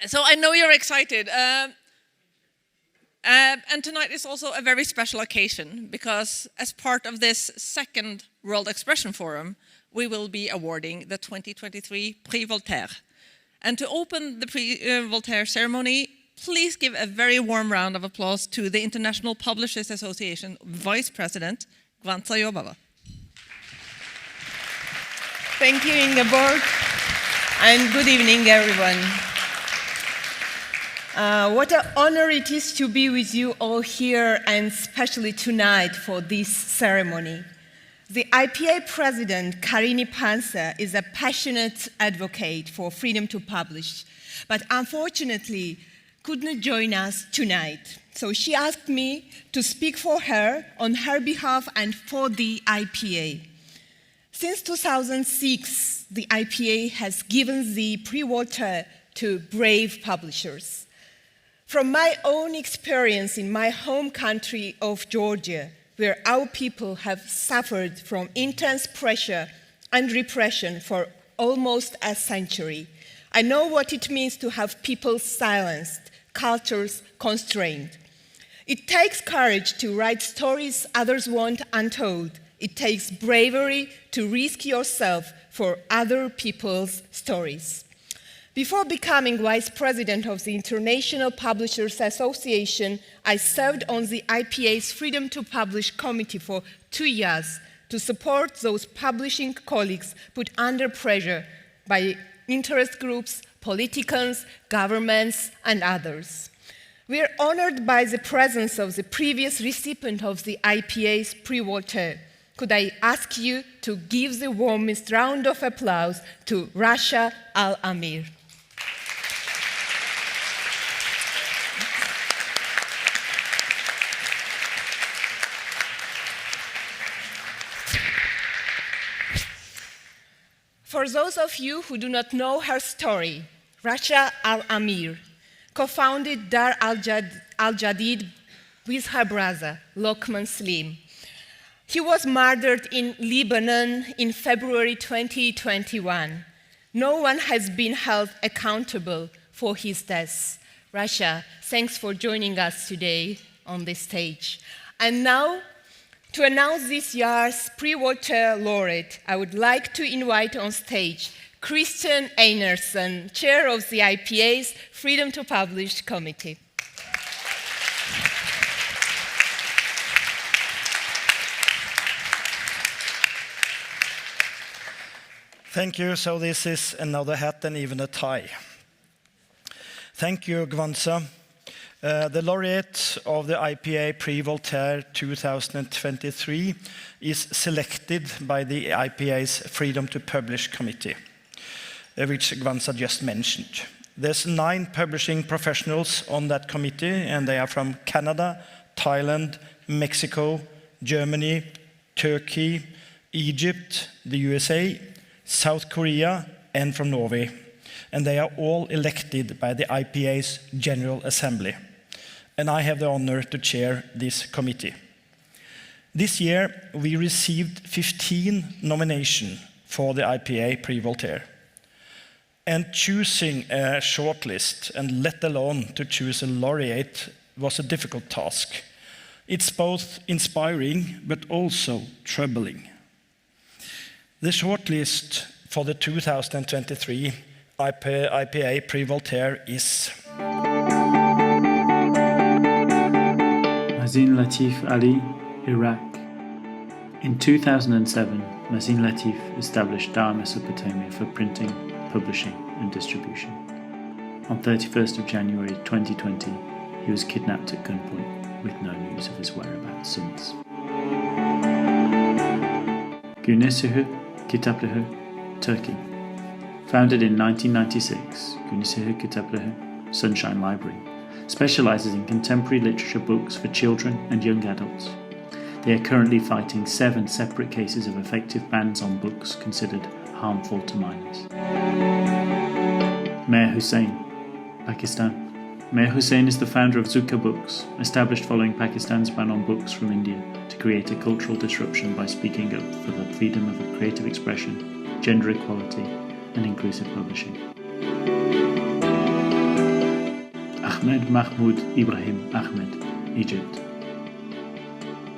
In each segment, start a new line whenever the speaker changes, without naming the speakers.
So I know you're excited. And tonight is also a very special occasion because as part of this second World Expression Forum, we will be awarding the 2023 Prix Voltaire. And to open the Prix Voltaire ceremony, please give a very warm round of applause to the International Publishers Association Vice President, Gwanza Yobava.
Thank you, Ingeborg, and good evening, everyone. What an honor it is to be with you all here, and especially tonight for this ceremony. The IPA president, Karini Pansa, is a passionate advocate for freedom to publish, but unfortunately couldn't join us tonight. So she asked me to speak for her on her behalf and for the IPA. Since 2006, the IPA has given the Prix Voltaire to brave publishers. From my own experience in my home country of Georgia, where our people have suffered from intense pressure and repression for almost a century, I know what it means to have people silenced, cultures constrained. It takes courage to write stories others want untold. It takes bravery to risk yourself for other people's stories. Before becoming vice president of the International Publishers Association, I served on the IPA's Freedom to Publish committee for 2 years to support those publishing colleagues put under pressure by interest groups, politicians, governments, and others. We are honored by the presence of the previous recipient of the IPA's Prix Voltaire. Could I ask you to give the warmest round of applause to Rasha Al-Amir. For those of you who do not know her story, Rasha Al-Amir co-founded Dar al-Jadid with her brother, Lokman Slim. He was murdered in Lebanon in February 2021. No one has been held accountable for his death. Rasha, thanks for joining us today on this stage. And now, to announce this year's Prix Voltaire laureate, I would like to invite on stage Christian Einarsson, chair of the IPA's Freedom to Publish Committee.
Thank you. So this is another hat and even a tie. Thank you, Gwanza. The laureate of the IPA Prix Voltaire 2023 is selected by the IPA's Freedom to Publish Committee, which Gwanza just mentioned. There's 9 publishing professionals on that committee, and they are from Canada, Thailand, Mexico, Germany, Turkey, Egypt, the USA, South Korea, and from Norway. And they are all elected by the IPA's General Assembly. And I have the honor to chair this committee. This year, we received 15 nominations for the IPA Prix Voltaire. And choosing a shortlist, and let alone to choose a laureate, was a difficult task. It's both inspiring, but also troubling. The shortlist for the 2023 IPA Prix Voltaire is
Mazin Lateef Ali, Iraq. In 2007, Mazin Lateef established Dar Mesopotamia for printing, publishing and distribution. On 31st of January 2020, he was kidnapped at gunpoint with no news of his whereabouts since. Günesihu Kitaplığı, Turkey. Founded in 1996, Günesihu Kitaplığı, Sunshine Library, specializes in contemporary literature books for children and young adults. They are currently fighting 7 separate cases of effective bans on books considered harmful to minors. Mir Hussain, Pakistan. Mir Hussain is the founder of Zuka Books, established following Pakistan's ban on books from India to create a cultural disruption by speaking up for the freedom of creative expression, gender equality, and inclusive publishing. Ahmed Mahmoud Ibrahim Ahmed, Egypt.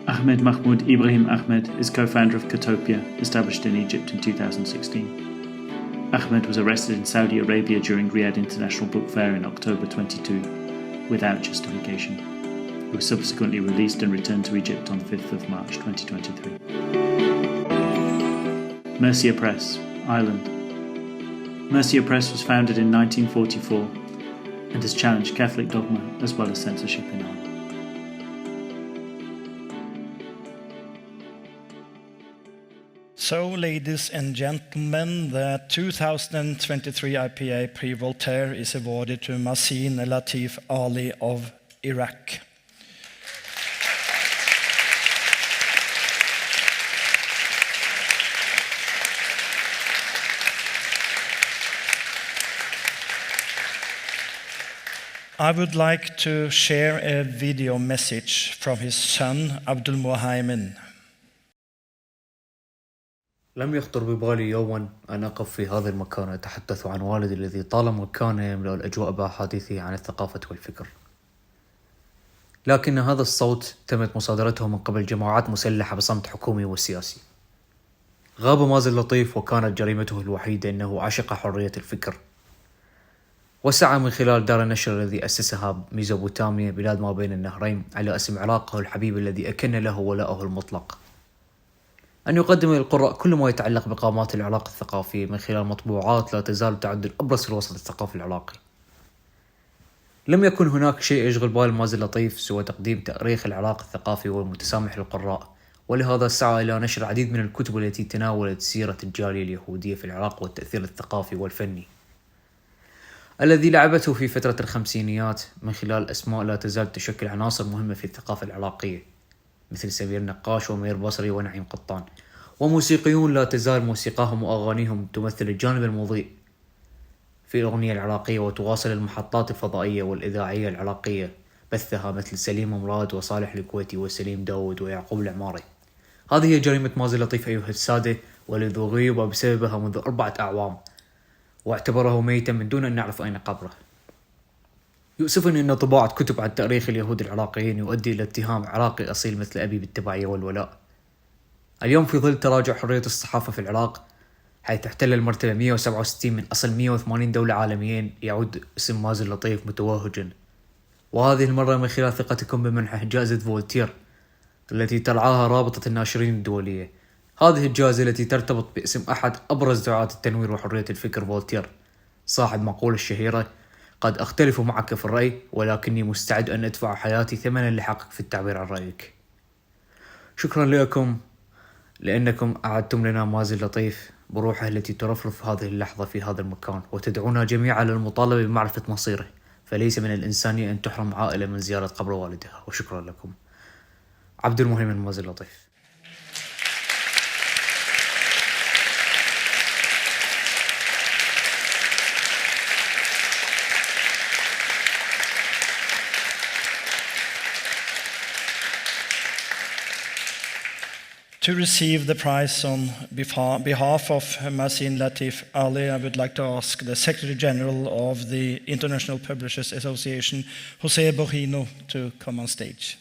Ahmed Mahmoud Ibrahim Ahmed is co-founder of Katopia, established in Egypt in 2016. Ahmed was arrested in Saudi Arabia during Riyadh International Book Fair in October 22, without justification. He was subsequently released and returned to Egypt on 5th of March 2023. Mercia Press, Ireland. Mercia Press was founded in 1944 and has challenged Catholic dogma as well as censorship in Ireland.
So, ladies and gentlemen, the 2023 IPA Prix Voltaire is awarded to Mazin Lateef Ali of Iraq. I would like to share a video message from his son, Abdulmuhaimin.
لم يخطر ببالي يوما أن أقف في هذا المكان أتحدث عن والدي الذي طالما كان يملأ الأجواء بأحاديثه عن الثقافة والفكر. لكن هذا الصوت تمت مصادرته من قبل جماعات مسلحة بصمت حكومي وسياسي. غاب مازن لطيف وكانت جريمته الوحيدة أنه عشق حرية الفكر، وسعى من خلال دار النشر الذي أسسها ميزوبوتاميا بلاد ما بين النهرين على اسم عراقه الحبيب الذي أكن له ولاءه المطلق، أن يقدم للقراء كل ما يتعلق بقامات العراق الثقافية من خلال مطبوعات لا تزال تعد الأبرز في الوسط الثقافي العراقي. لم يكن هناك شيء يشغل بال مازن لطيف سوى تقديم تاريخ العراق الثقافي والمتسامح للقراء، ولهذا سعى إلى نشر العديد من الكتب التي تناولت سيرة الجالية اليهودية في العراق والتأثير الثقافي والفني الذي لعبته في فترة الخمسينيات من خلال أسماء لا تزال تشكل عناصر مهمة في الثقافة العراقية، مثل سمير نقاش ومير بصري ونعيم قطان، وموسيقيون لا تزال موسيقاهم وأغانيهم تمثل الجانب المضيء في الأغنية العراقية وتواصل المحطات الفضائية والإذاعية العراقية بثها، مثل سليم مراد وصالح الكويتي وسليم داود ويعقوب العماري. هذه هي جريمة مازن لطيف أيها السادة، والذي غيب بسببها منذ 4 أعوام واعتبره ميتا من دون أن نعرف أين قبره. يؤسفني أن طباعة كتب عن تاريخ اليهود العراقيين يؤدي إلى اتهام عراقي أصيل مثل أبي بالتبعية والولاء. اليوم في ظل تراجع حرية الصحافة في العراق، حيث احتل المرتبة 167 من أصل 180 دولة عالميين، يعود اسم مازن لطيف متوهجا، وهذه المرة من خلال ثقتكم بمنحه جائزة فولتير التي ترعاها رابطة الناشرين الدولية. هذه الجائزة التي ترتبط باسم أحد أبرز دعاة التنوير وحرية الفكر، فولتير، صاحب مقولة الشهيرة: قد أختلف معك في الرأي ولكني مستعد أن أدفع حياتي ثمنا لحقك في التعبير عن رأيك. شكرا لكم لأنكم أعدتم لنا مازن لطيف بروحه التي ترفرف هذه اللحظة في هذا المكان، وتدعونا جميعا للمطالبة بمعرفة مصيره، فليس من الإنسانية أن تحرم عائلة من زيارة قبر والدها. وشكرا لكم. عبد المهيمن مازن لطيف.
To receive the prize on behalf of Mazin Lateef Ali, I would like to ask the Secretary General of the International Publishers Association, José Borrino, to come on stage.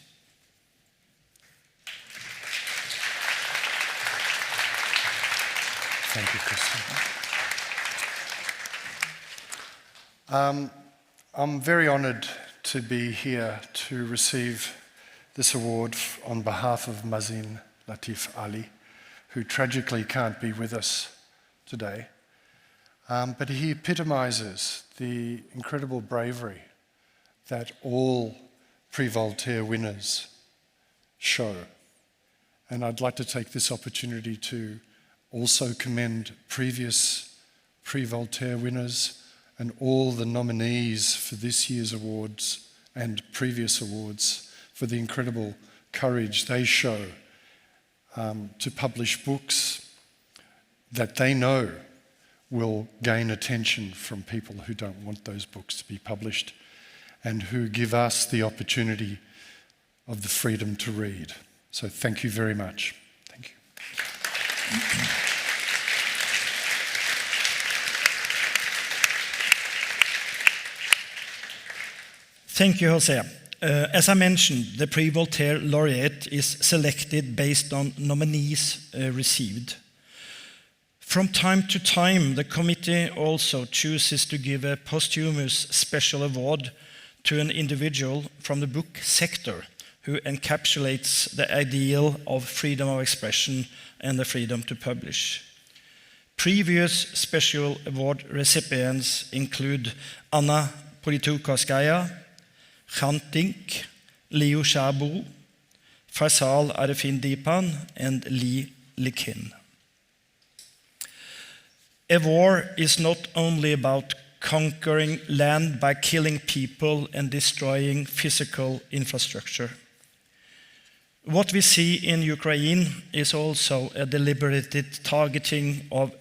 Thank you, Christian. I'm very honoured to be here to receive this award on behalf of Mazin Lateef Ali, who tragically can't be with us today. But he epitomizes the incredible bravery that all Prix Voltaire winners show. And I'd like to take this opportunity to also commend previous Prix Voltaire winners and all the nominees for this year's awards and previous awards for the incredible courage they show to publish books that they know will gain attention from people who don't want those books to be published, and who give us the opportunity of the freedom to read. So thank you very much. Thank you.
Thank you, Jose. As I mentioned, the Prix Voltaire laureate is selected based on nominees received. From time to time, the committee also chooses to give a posthumous special award to an individual from the book sector who encapsulates the ideal of freedom of expression and the freedom to publish. Previous special award recipients include Anna Politkovskaya, Khan Tink, Liu Xiaobo, Faisal Arifin Dipan, and Li Liqin. A war is not only about conquering land by killing people and destroying physical infrastructure. What we see in Ukraine is also a deliberated targeting of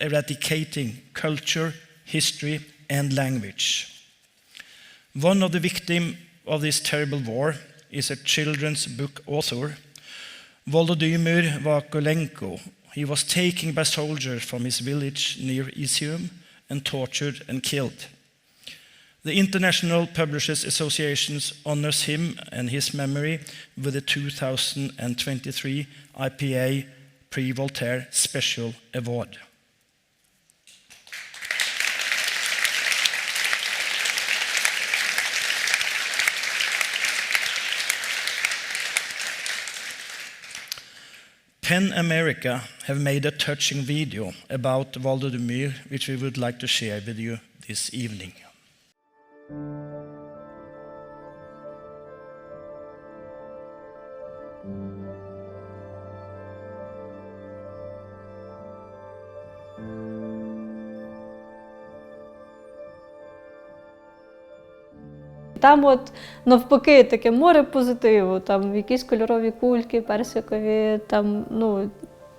eradicating culture, history, and language. One of the victims of this terrible war is a children's book author, Volodymyr Vakulenko. He was taken by soldiers from his village near Izium and tortured and killed. The International Publishers Association honors him and his memory with the 2023 IPA Prix Voltaire Special Award. PEN America have made a touching video about Volodymyr, which we would like to share with you this evening.
Там от навпаки таке море позитиву, там якісь кольорові кульки, персикові, там, ну,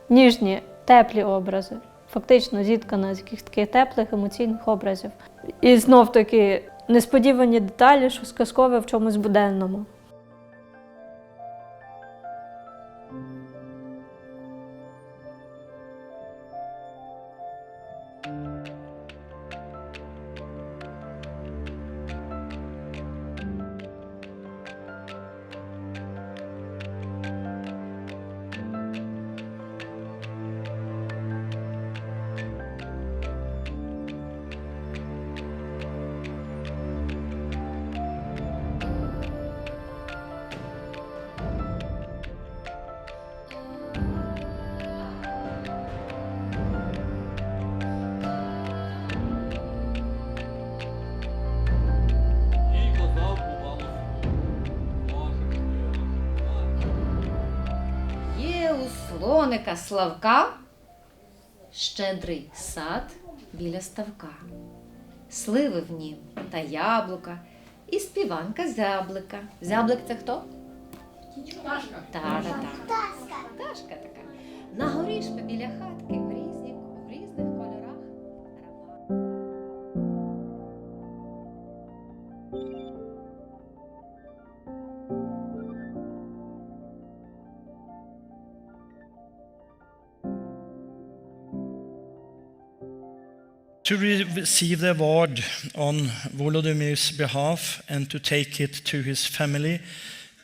ніжні, теплі образи. Фактично зіткана з якихось таких теплих емоційних образів. І знов-таки несподівані деталі, що сказкове в чомусь буденному.
Слоника Славка щедрий сад біля ставка, сливи в нім та яблука і співанка зяблика. Зяблик – це хто? Пташка. Пташка така. На горішку біля хатки в різних кольорах.
To receive the award on Volodymyr's behalf and to take it to his family,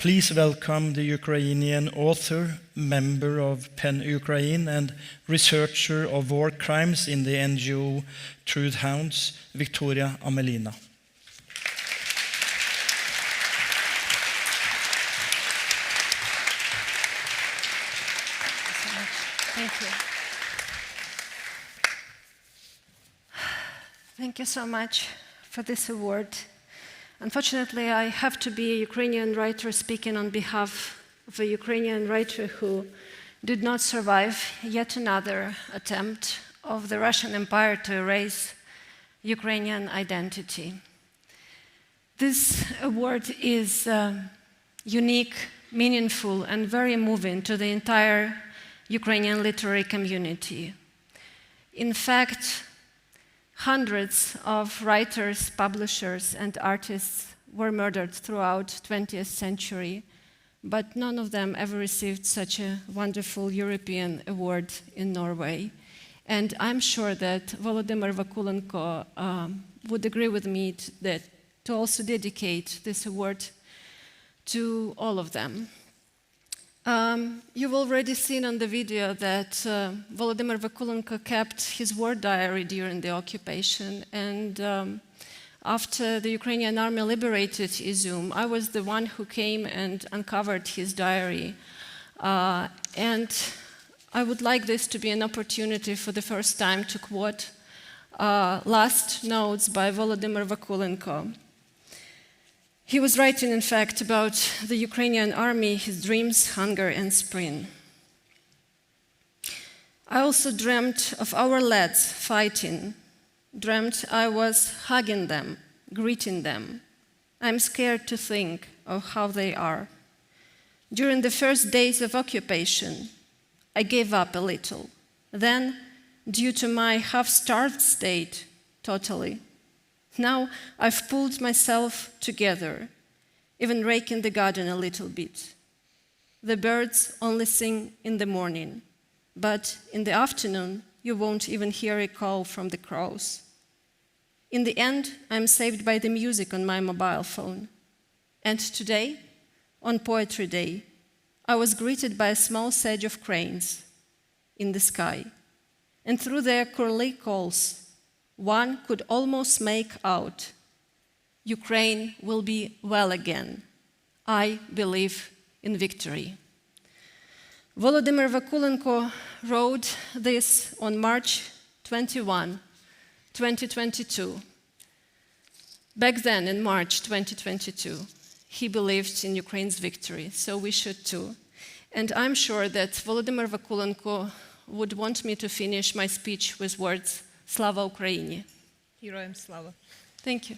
please welcome the Ukrainian author, member of PEN Ukraine and researcher of war crimes in the NGO Truth Hounds, Victoria Amelina.
Thank you. Thank you so much for this award. Unfortunately, I have to be a Ukrainian writer speaking on behalf of a Ukrainian writer who did not survive yet another attempt of the Russian Empire to erase Ukrainian identity. This award is unique, meaningful, and very moving to the entire Ukrainian literary community. In fact, hundreds of writers, publishers, and artists were murdered throughout the 20th century, but none of them ever received such a wonderful European award in Norway. And I'm sure that Volodymyr Vakulenko would agree with me that to also dedicate this award to all of them. You've already seen on the video that Volodymyr Vakulenko kept his war diary during the occupation, and after the Ukrainian army liberated Izum, I was the one who came and uncovered his diary. And I would like this to be an opportunity for the first time to quote last notes by Volodymyr Vakulenko. He was writing, in fact, about the Ukrainian army, his dreams, hunger, and spring. I also dreamt of our lads fighting, dreamt I was hugging them, greeting them. I'm scared to think of how they are. During the first days of occupation, I gave up a little. Then, due to my half-starved state, totally. Now I've pulled myself together, even raking the garden a little bit. The birds only sing in the morning, but in the afternoon you won't even hear a call from the crows. In the end, I'm saved by the music on my mobile phone. And today, on Poetry Day, I was greeted by a small sedge of cranes in the sky, and through their curly calls, one could almost make out, Ukraine will be well again. I believe in victory. Volodymyr Vakulenko wrote this on March 21, 2022. Back then, in March 2022, he believed in Ukraine's victory, so we should too. And I'm sure that Volodymyr Vakulenko would want me to finish my speech with words, Slava Ukraini.
Героям слава.
Thank you.